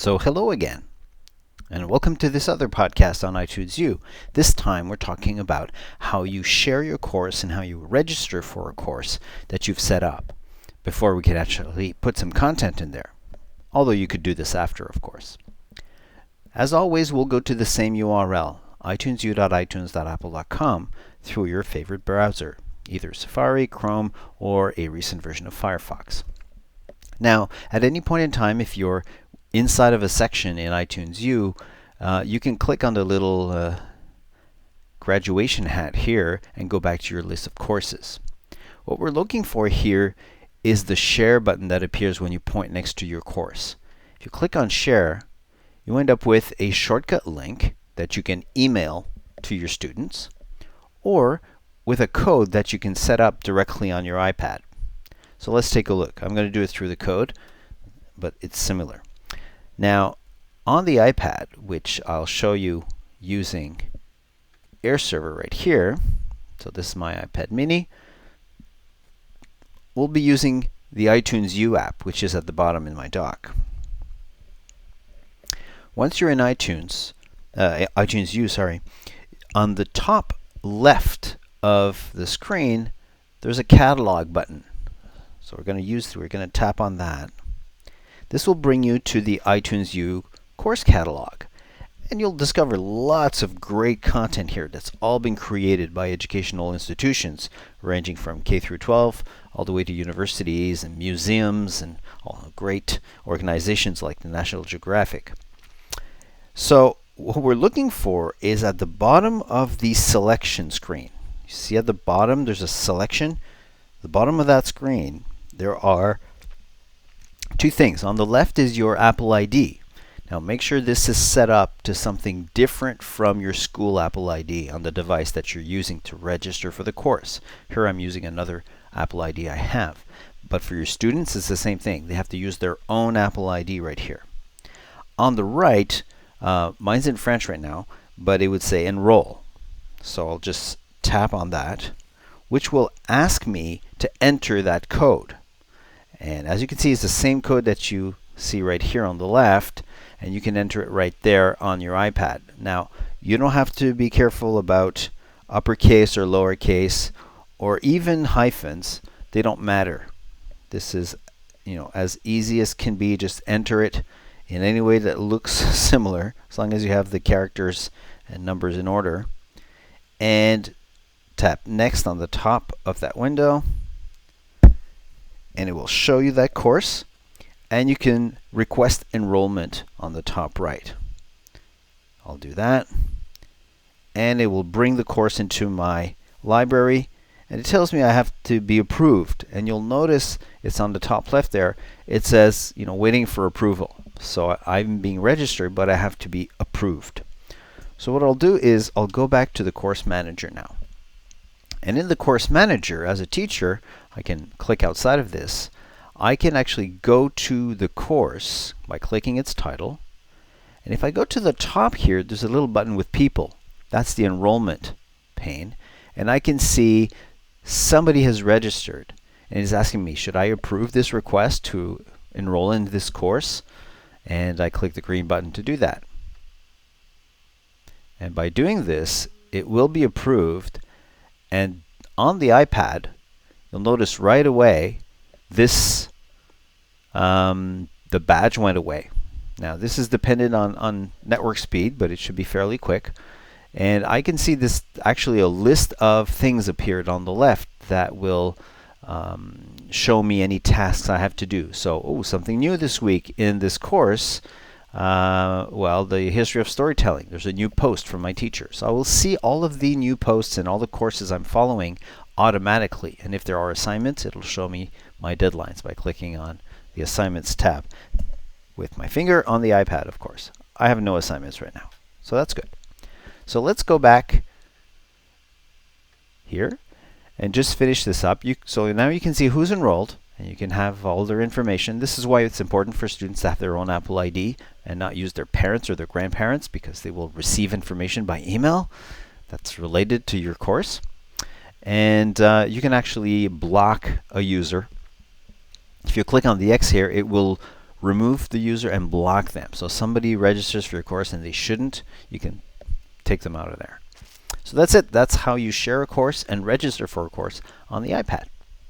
So hello again, and welcome to this other podcast on iTunes U. This time we're talking about how you share your course and how you register for a course that you've set up before we could actually put some content in there. Although you could do this after, of course. As always, we'll go to the same URL, itunesu.itunes.apple.com, through your favorite browser, either Safari, Chrome, or a recent version of Firefox. Now, at any point in time, if you're inside of a section in iTunes U, you can click on the little graduation hat here and go back to your list of courses. What we're looking for here is the share button that appears when you point next to your course. If you click on share, you end up with a shortcut link that you can email to your students, or with a code that you can set up directly on your iPad. So let's take a look. I'm going to do it through the code, but it's similar. Now, on the iPad, which I'll show you using Air Server right here, so this is my iPad mini, we'll be using the iTunes U app, which is at the bottom in my dock. Once you're in iTunes U, on the top left of the screen, there's a catalog button. So we're going to tap on that. This will bring you to the iTunes U course catalog. And you'll discover lots of great content here that's all been created by educational institutions, ranging from K through 12 all the way to universities and museums and all great organizations like the National Geographic. So what we're looking for is at the bottom of the selection screen. You see at the bottom there's a selection. At the bottom of that screen there are two things. On the left is your Apple ID. Now make sure this is set up to something different from your school Apple ID on the device that you're using to register for the course. Here I'm using another Apple ID I have. But for your students it's the same thing. They have to use their own Apple ID right here. On the right, mine's in French right now, but it would say enroll. So I'll just tap on that, which will ask me to enter that code. And as you can see, it's the same code that you see right here on the left, and you can enter it right there on your iPad. Now, you don't have to be careful about uppercase or lowercase or even hyphens. They don't matter. This is, as easy as can be. Just enter it in any way that looks similar, as long as you have the characters and numbers in order. And tap next on the top of that window, and it will show you that course, and you can request enrollment on the top right. I'll do that, and it will bring the course into my library, and it tells me I have to be approved. And you'll notice it's on the top left there. It says, waiting for approval. So I'm being registered, but I have to be approved. So what I'll do is I'll go back to the course manager now. And in the course manager, as a teacher, I can click outside of this. I can actually go to the course by clicking its title. And if I go to the top here, there's a little button with people. That's the enrollment pane. And I can see somebody has registered and is asking me, should I approve this request to enroll in this course? And I click the green button to do that. And by doing this, it will be approved. And on the iPad, you'll notice right away this the badge went away. Now this is dependent on network speed, but it should be fairly quick. And I can see this actually a list of things appeared on the left that will show me any tasks I have to do. So, something new this week in this course. The history of storytelling. There's a new post from my teacher. So I will see all of the new posts and all the courses I'm following automatically. And if there are assignments, it'll show me my deadlines by clicking on the assignments tab with my finger on the iPad, of course. I have no assignments right now, so that's good. So let's go back here and just finish this up. So now you can see who's enrolled, and you can have all their information. This is why it's important for students to have their own Apple ID and not use their parents or their grandparents, because they will receive information by email that's related to your course. And you can actually block a user. If you click on the X here, it will remove the user and block them. So somebody registers for your course and they shouldn't, you can take them out of there. So that's it. That's how you share a course and register for a course on the iPad.